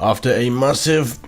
After a massive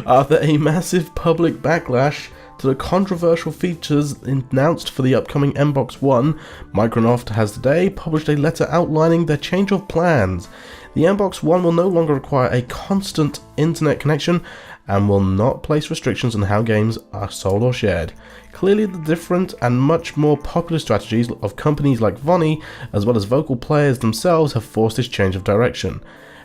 after a massive public backlash to the controversial features announced for the upcoming Xbox One, Microsoft has today published a letter outlining their change of plans. The Xbox One will no longer require a constant internet connection and will not place restrictions on how games are sold or shared. Clearly, the different and much more popular strategies of companies like Vonnie, as well as vocal players themselves, have forced this change of direction.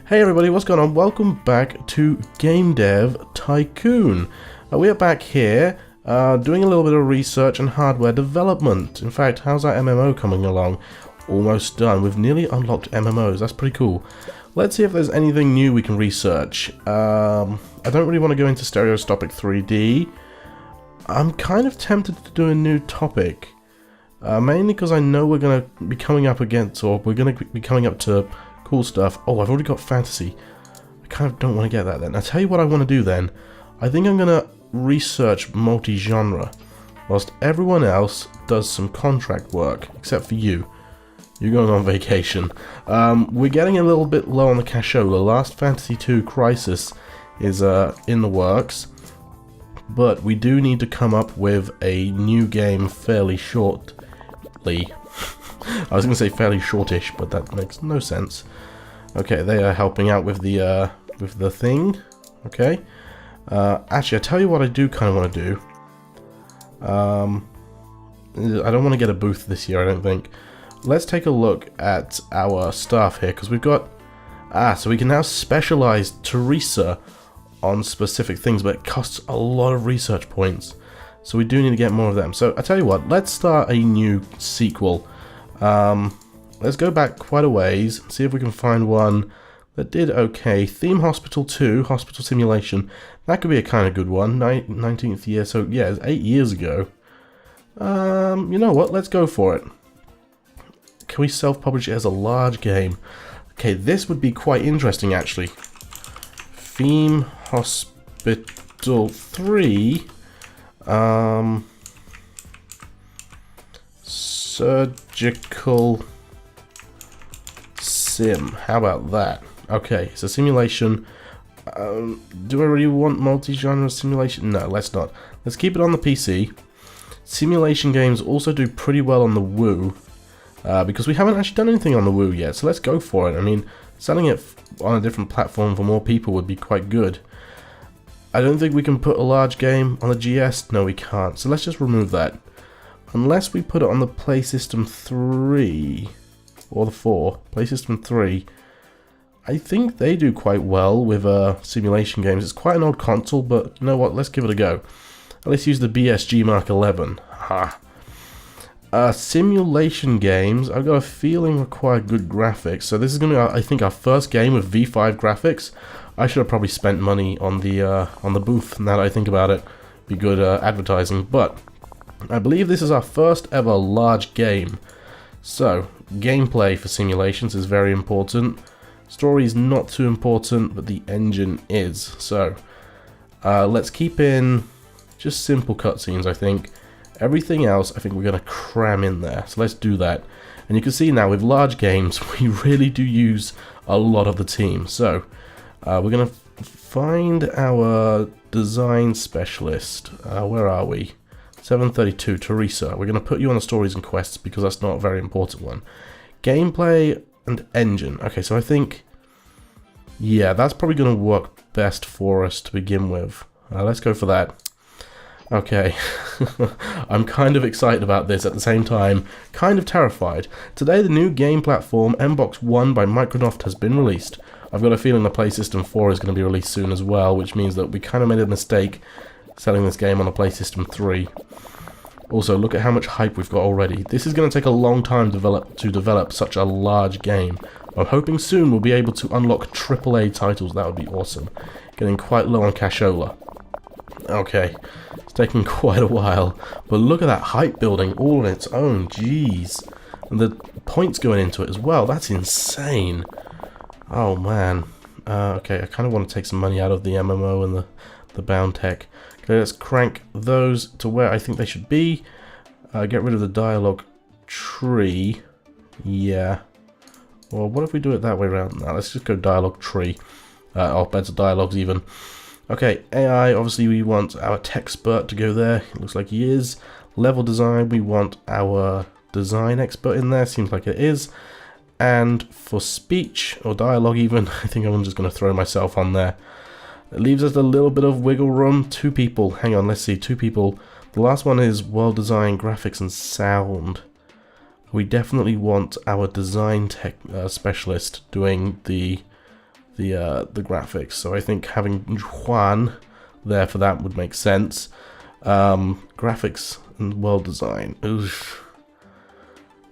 Hey everybody, what's going on? Welcome back to Game Dev Tycoon. We are back here doing a little bit of research and hardware development. In fact, how's our MMO coming along? Almost done. We've nearly unlocked MMOs. That's pretty cool. Let's see if there's anything new we can research. I don't really want to go into stereoscopic 3D. I'm kind of tempted to do a new topic. Mainly because I know we're going to be coming up against, or we're going to be coming up to cool stuff. Oh, I've already got fantasy. I kind of don't want to get that then. I'll tell you what I want to do then. I think I'm going to research multi-genre, whilst everyone else does some contract work, except for you. You're going on vacation. We're getting a little bit low on the cashola. Last Fantasy 2 Crisis is in the works, but we do need to come up with a new game fairly shortly. I was going to say fairly shortish, but that makes no sense. Okay, they are helping out with the thing. Okay. Actually, I tell you what I do kind of want to do. I don't want to get a booth this year, I don't think. Let's take a look at our staff here, because we've got... so we can now specialize Teresa on specific things, but it costs a lot of research points. So we do need to get more of them. So I tell you what, let's start a new sequel. Let's go back quite a ways, see if we can find one that did okay. Theme Hospital 2, Hospital Simulation. That could be a kind of good one. 19th year, so yeah, it's 8 years ago. You know what, let's go for it. Can we self-publish it as a large game? Okay, this would be quite interesting actually. Theme Hospital 3. Surgical Sim. How about that? Okay, it's a simulation. Do I really want multi-genre simulation? No, let's not. Let's keep it on the PC. Simulation games also do pretty well on the Wii, because we haven't actually done anything on the Wii yet, so let's go for it. I mean, selling it on a different platform for more people would be quite good. I don't think we can put a large game on the GS. No, we can't. So let's just remove that. Unless we put it on the PlayStation 3 or the 4. PlayStation 3. I think they do quite well with simulation games. It's quite an old console, but you know what? Let's give it a go. Let's use the BSG Mark 11. Ha. Simulation games, I've got a feeling require good graphics. So this is going to be, I think, our first game with V5 graphics. I should have probably spent money on the booth. Now that I think about it, be good advertising. But I believe this is our first ever large game. So gameplay for simulations is very important. Story is not too important, but the engine is. So let's keep in just simple cutscenes, I think. Everything else, I think we're going to cram in there. So let's do that. And you can see now with large games, we really do use a lot of the team. So we're going to find our design specialist. Where are we? 732, Teresa. We're going to put you on the stories and quests because that's not a very important one. Gameplay and engine. Okay, so I think, yeah, that's probably going to work best for us to begin with. Let's go for that. Okay, I'm kind of excited about this at the same time, kind of terrified. Today the new game platform Xbox One by Microsoft has been released. I've got a feeling the PlayStation 4 is going to be released soon as well, which means that we kind of made a mistake selling this game on the PlayStation 3. Also, look at how much hype we've got already. This is going to take a long time to develop such a large game. I'm hoping soon we'll be able to unlock AAA titles. That would be awesome. Getting quite low on cashola. Okay, it's taking quite a while, but look at that hype building all on its own. Jeez, and the points going into it as well. That's insane. Oh man. Okay, I kind of want to take some money out of the MMO and the bound tech. Okay, let's crank those to where I think they should be. Get rid of the dialogue tree. Yeah. Or what if we do it that way around? Now let's just go dialogue tree. Or better dialogues even. Okay, AI, obviously we want our techspert to go there. It looks like he is. Level design, we want our design expert in there. Seems like it is. And for speech, or dialogue even, I think I'm just going to throw myself on there. It leaves us a little bit of wiggle room. 2 people. Hang on, let's see. 2 people. The last one is world design, graphics, and sound. We definitely want our design tech specialist doing the graphics. So I think having Juan there for that would make sense. Graphics and world design. Oof.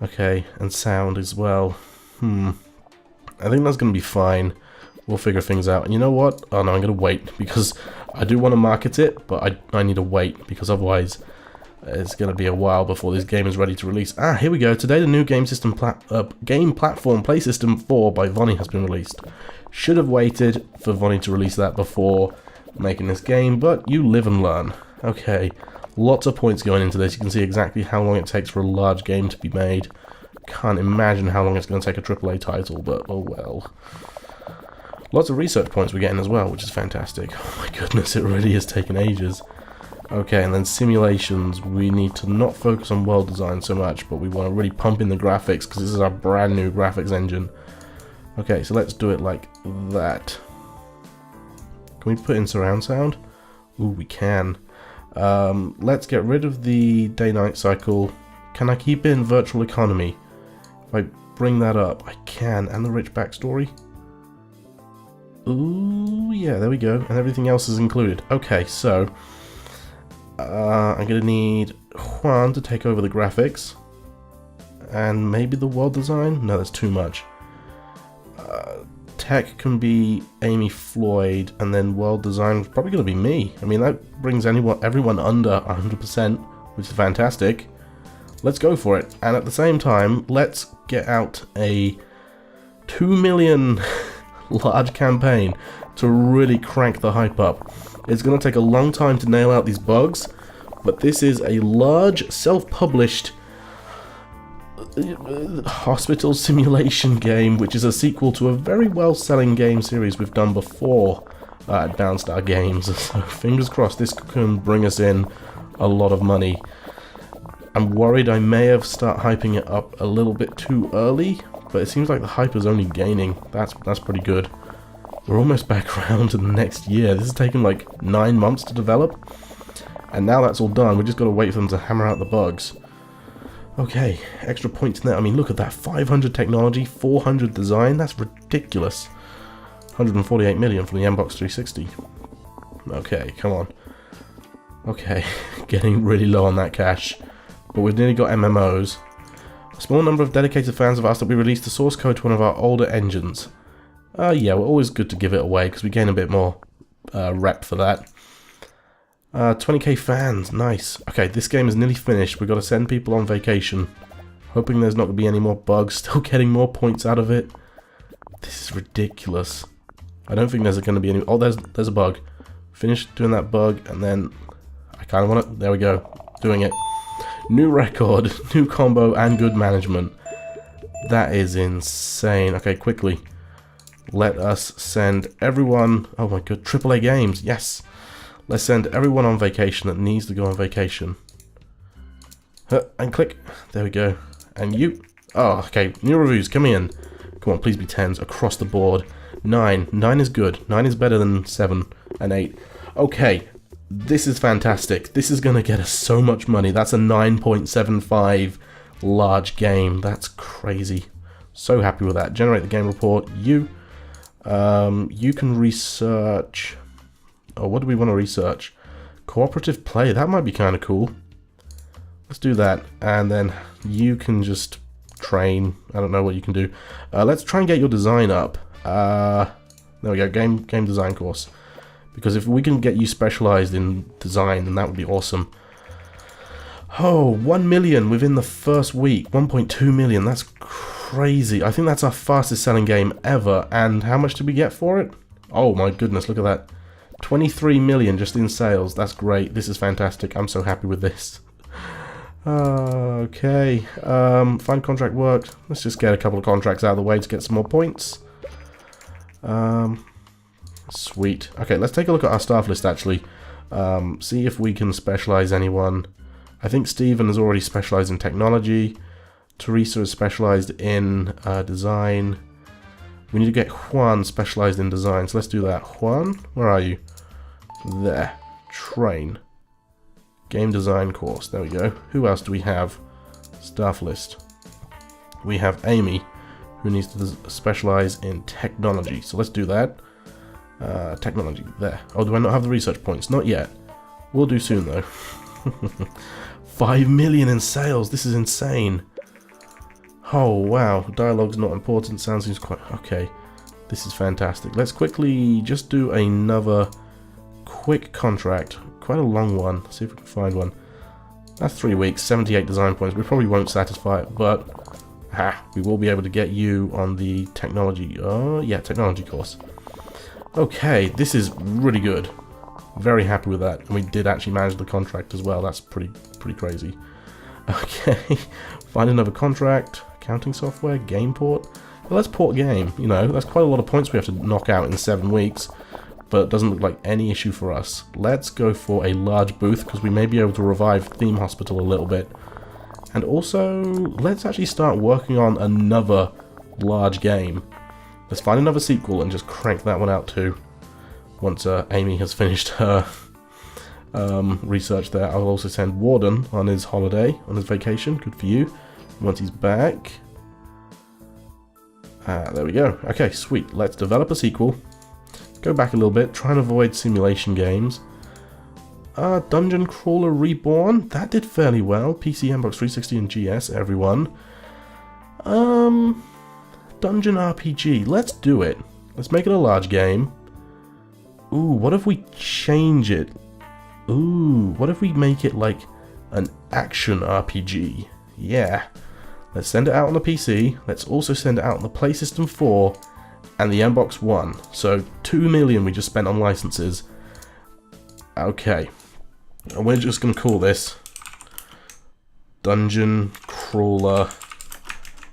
Okay, and sound as well. I think that's going to be fine. We'll figure things out. And you know what? Oh no, I'm going to wait because I do want to market it, but I need to wait because otherwise it's going to be a while before this game is ready to release. Ah, here we go. Today the new game platform Play System 4 by Vonnie has been released. Should have waited for Vonnie to release that before making this game, but you live and learn. Okay, lots of points going into this. You can see exactly how long it takes for a large game to be made. Can't imagine how long it's going to take a AAA title, but oh well. Lots of research points we're getting as well, which is fantastic. Oh my goodness, it really has taken ages. Okay, and then simulations. We need to not focus on world design so much, but we want to really pump in the graphics because this is our brand new graphics engine. Okay, so let's do it like that. Can we put in surround sound? Ooh, we can. Let's get rid of the day-night cycle. Can I keep in virtual economy? If I bring that up, I can. And the rich backstory. Ooh, yeah, there we go. And everything else is included. Okay, so I'm going to need Juan to take over the graphics. And maybe the world design? No, that's too much. Tech can be Amy Floyd, and then world design is probably going to be me. I mean, that brings everyone under 100%, which is fantastic. Let's go for it. And at the same time, let's get out a 2 million large campaign to really crank the hype up. It's going to take a long time to nail out these bugs, but this is a large self-published hospital simulation game, which is a sequel to a very well-selling game series we've done before at Downstar Games. So fingers crossed this can bring us in a lot of money. I'm worried I may have started hyping it up a little bit too early, but it seems like the hype is only gaining. That's pretty good. We're almost back around to the next year. This has taken like 9 months to develop, and now that's all done. We just got to wait for them to hammer out the bugs. Okay, extra points in there. I mean, look at that. 500 technology, 400 design. That's ridiculous. 148 million from the Xbox 360. Okay, come on. Okay, getting really low on that cash. But we've nearly got MMOs. A small number of dedicated fans have asked that we release the source code to one of our older engines. Yeah, we're always good to give it away because we gain a bit more rep for that. 20k fans, nice. Okay, this game is nearly finished. We've got to send people on vacation. Hoping there's not going to be any more bugs. Still getting more points out of it. This is ridiculous. I don't think there's going to be any... Oh, there's a bug. Finish doing that bug, and then... I kind of want it. There we go. Doing it. New record, new combo, and good management. That is insane. Okay, quickly. Let us send everyone... Oh my god, AAA games. Yes. Let's send everyone on vacation that needs to go on vacation. And click. There we go. And you. Oh, okay. New reviews. Come in. Come on, please be 10s across the board. 9. 9 is good. 9 is better than 7 and 8. Okay. This is fantastic. This is going to get us so much money. That's a 9.75 large game. That's crazy. So happy with that. Generate the game report. You can research... Oh, what do we want to research? Cooperative play. That might be kind of cool. Let's do that. And then you can just train. I don't know what you can do. Let's try and get your design up. There we go. Game design course. Because if we can get you specialized in design, then that would be awesome. Oh, 1 million within the first week. 1.2 million. That's crazy. I think that's our fastest selling game ever. And how much did we get for it? Oh my goodness, look at that. 23 million just in sales. That's great. This is fantastic. I'm so happy with this. Okay, find contract worked. Let's just get a couple of contracts out of the way to get some more points. Sweet. Okay, let's take a look at our staff list actually. See if we can specialize anyone. I think Stephen is already specialized in technology. Teresa is specialized in design. We need to get Juan specialized in design, so let's do that. Juan, where are you? There. Train. Game design course. There we go. Who else do we have? Staff list. We have Amy, who needs to specialize in technology. So let's do that. Technology. There. Oh, do I not have the research points? Not yet. We'll do soon, though. 5 million in sales. This is insane. Oh, wow. Dialogue's not important. Sound seems quite... Okay. This is fantastic. Let's quickly just do another quick contract. Quite a long one. See if we can find one. That's 3 weeks, 78 design points. We probably won't satisfy it, but we will be able to get you on the technology. Oh, yeah, technology course. Okay, this is really good. Very happy with that. And we did actually manage the contract as well. That's pretty crazy. Okay, find another contract. Accounting software, game port. Well, let's port game. You know, that's quite a lot of points we have to knock out in 7 weeks. But it doesn't look like any issue for us. Let's go for a large booth, because we may be able to revive Theme Hospital a little bit. And also, let's actually start working on another large game. Let's find another sequel and just crank that one out too. Once Amy has finished her research there. I'll also send Warden on his holiday, on his vacation. Good for you. Once he's back. There we go. Okay, sweet. Let's develop a sequel. Go back a little bit, try and avoid simulation games. Dungeon Crawler Reborn, that did fairly well. PC, Xbox 360 and GS, everyone. Dungeon RPG, let's do it. Let's make it a large game. Ooh, what if we change it? Ooh, what if we make it like an action RPG? Yeah. Let's send it out on the PC. Let's also send it out on the PlayStation 4. And the Xbox One. So 2 million we just spent on licenses. Okay. And we're just going to call this Dungeon Crawler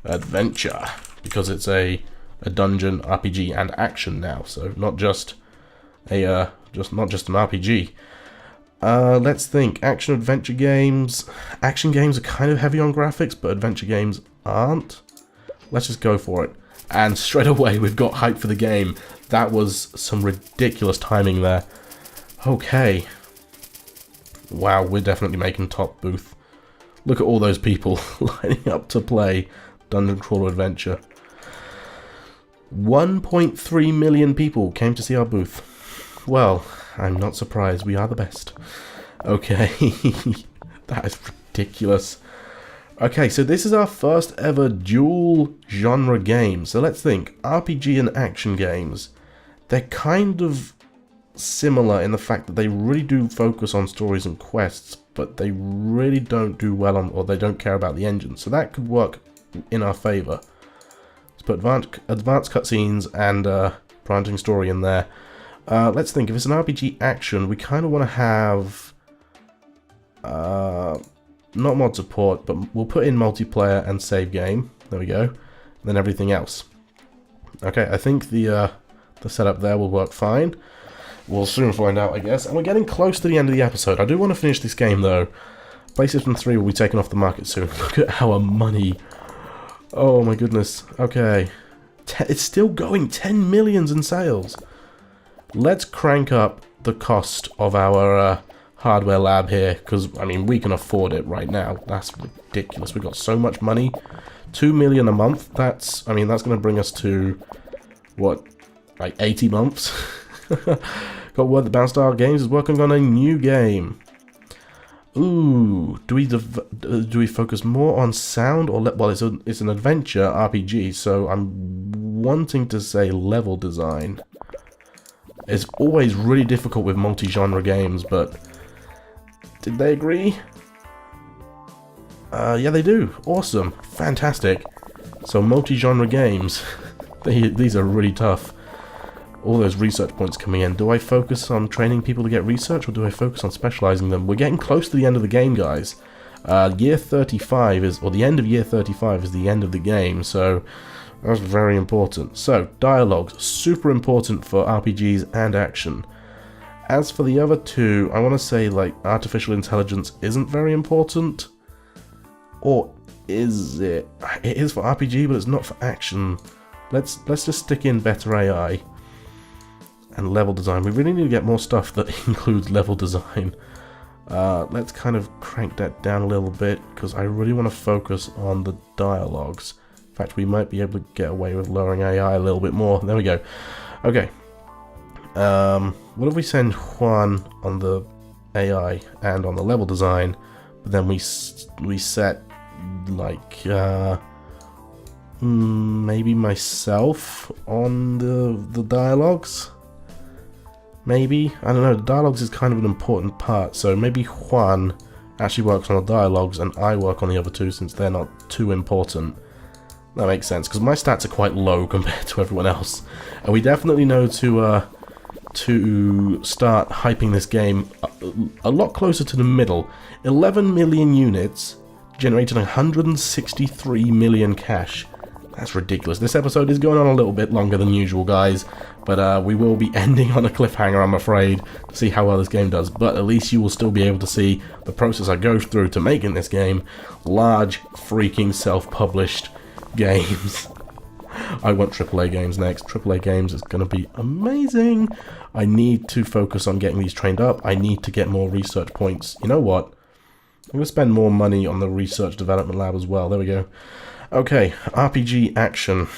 Adventure. Because it's a dungeon RPG and action now. So not just a not just an RPG. Let's think. Action adventure games. Action games are kind of heavy on graphics, but adventure games aren't. Let's just go for it. And straight away, we've got hype for the game. That was some ridiculous timing there. Okay. Wow, we're definitely making top booth. Look at all those people lining up to play Dungeon Crawler Adventure. 1.3 million people came to see our booth. Well, I'm not surprised. We are the best. Okay. That is ridiculous. Okay, so this is our first ever dual genre game. So let's think, RPG and action games. They're kind of similar in the fact that they really do focus on stories and quests, but they really don't do well on, or they don't care about the engine. So that could work in our favor. Let's put advanced cutscenes and branching story in there. Let's think, if it's an RPG action, we kind of want to have... not mod support, but we'll put in multiplayer and save game. There we go. And then everything else. Okay, I think the setup there will work fine. We'll soon find out, I guess. And we're getting close to the end of the episode. I do want to finish this game, though. PlayStation 3 will be taken off the market soon. Look at our money. Oh, my goodness. Okay. It's still going. 10 millions in sales. Let's crank up the cost of our... hardware lab here, because I mean we can afford it right now. That's ridiculous. We've got so much money. 2 million a month. That's, I mean, that's going to bring us to what, like 80 months. Got word that Bounce Games is working on a new game. Ooh, do we focus more on sound or well, it's an adventure RPG, so I'm wanting to say level design. It's always really difficult with multi-genre games, but did they agree? Yeah, they do. Awesome. Fantastic. So, multi-genre games. These are really tough. All those research points coming in. Do I focus on training people to get research, or do I focus on specializing them? We're getting close to the end of the game, guys. Year 35 is, or the end of year 35 is the end of the game, so that's very important. So, dialogues, super important for RPGs and action. As for the other two, I want to say, like, artificial intelligence isn't very important. Or is it? It is for RPG, but it's not for action. Let's just stick in better AI and level design. We really need to get more stuff that includes level design. Let's kind of crank that down a little bit, because I really want to focus on the dialogues. In fact, we might be able to get away with lowering AI a little bit more. There we go. Okay. What if we send Juan on the AI and on the level design, but then we set, like, maybe myself on the dialogues? Maybe? I don't know, the dialogues is kind of an important part, so maybe Juan actually works on the dialogues and I work on the other two, since they're not too important. That makes sense, because my stats are quite low compared to everyone else. And we definitely know to start hyping this game a lot closer to the middle. 11 million units, generating 163 million cash. That's ridiculous. This episode is going on a little bit longer than usual, guys, but we will be ending on a cliffhanger, I'm afraid, to see how well this game does. But at least you will still be able to see the process I go through to making this game. Large, freaking self-published games. I want AAA games next. AAA games is going to be amazing. I need to focus on getting these trained up. I need to get more research points. You know what? I'm going to spend more money on the research development lab as well. There we go. Okay, RPG action.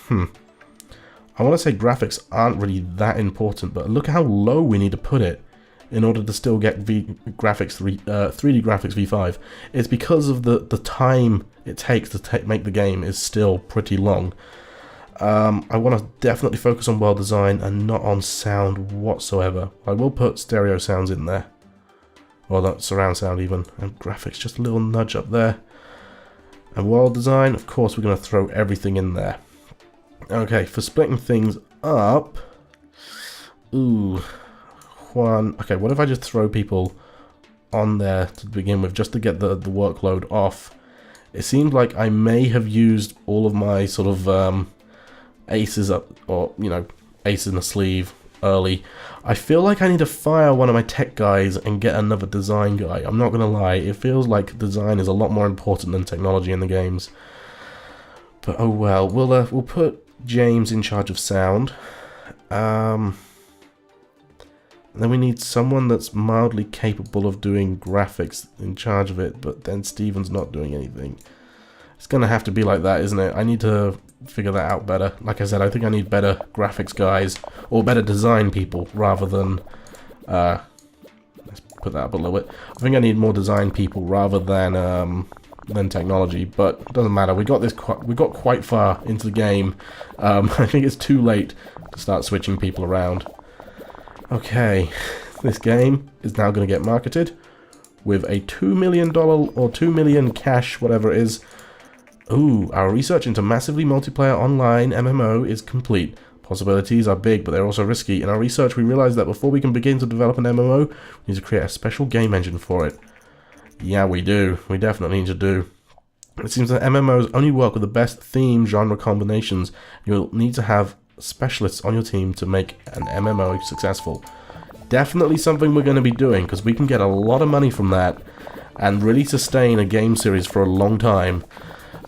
I want to say graphics aren't really that important, but look at how low we need to put it in order to still get 3D graphics V5. It's because of the time it takes to make the game is still pretty long. I want to definitely focus on world design and not on sound whatsoever. I will put stereo sounds in there. Well, that surround sound even. And graphics, just a little nudge up there. And world design, of course, we're going to throw everything in there. Okay, for splitting things up... Ooh... Juan... Okay, what if I just throw people on there to begin with, just to get the workload off? It seems like I may have used all of my sort of aces up, or, you know, ace in the sleeve early. I feel like I need to fire one of my tech guys and get another design guy. I'm not gonna lie, it feels like design is a lot more important than technology in the games. But oh well, we'll put James in charge of sound. Then we need someone that's mildly capable of doing graphics in charge of it, but then Steven's not doing anything. It's gonna have to be like that, isn't it? I need to figure that out better. Like I said, I think I need better graphics guys, or better design people, rather than... let's put that up a little bit. I think I need more design people rather than technology, but it doesn't matter. We got quite far into the game. I think it's too late to start switching people around. Okay, this game is now going to get marketed with a $2 million or 2 million cash, whatever it is. Ooh, our research into massively multiplayer online MMO is complete. Possibilities are big, but they're also risky. In our research, we realized that before we can begin to develop an MMO, we need to create a special game engine for it. Yeah, we do. We definitely need to do. It seems that MMOs only work with the best theme genre combinations. You'll need to have specialists on your team to make an MMO successful. Definitely something we're going to be doing, because we can get a lot of money from that and really sustain a game series for a long time.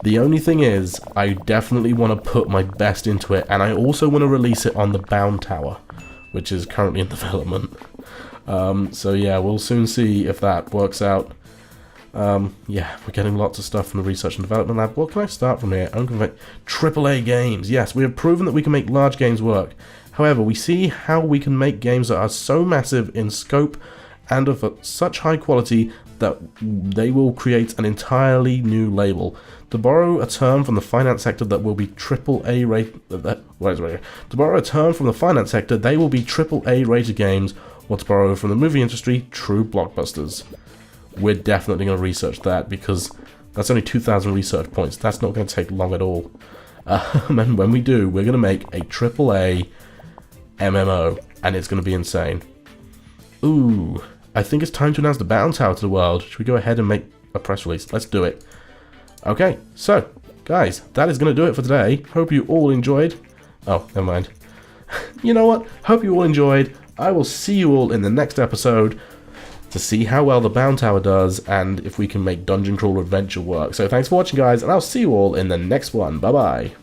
The only thing is, I definitely want to put my best into it, and I also want to release it on the Bound Tower, which is currently in development. So yeah, we'll soon see if that works out. Yeah, we're getting lots of stuff from the Research and Development Lab. What can I start from here? AAA games. Yes, we have proven that we can make large games work. However, we see how we can make games that are so massive in scope and of such high quality that they will create an entirely new label. To borrow a term from the finance sector, that will be AAA rated. To borrow a term from the finance sector, they will be AAA rated games, or to borrow from the movie industry, true blockbusters. We're definitely going to research that, because that's only 2,000 research points. That's not going to take long at all. And when we do, we're going to make a AAA MMO, and it's going to be insane. Ooh, I think it's time to announce the Bound Tower to the world. Should we go ahead and make a press release. Let's do it. Okay, so, guys, that is going to do it for today. Hope you all enjoyed. Oh, never mind. You know what? Hope you all enjoyed. I will see you all in the next episode to see how well the Bound Tower does and if we can make Dungeon Crawler Adventure work. So thanks for watching, guys, and I'll see you all in the next one. Bye-bye.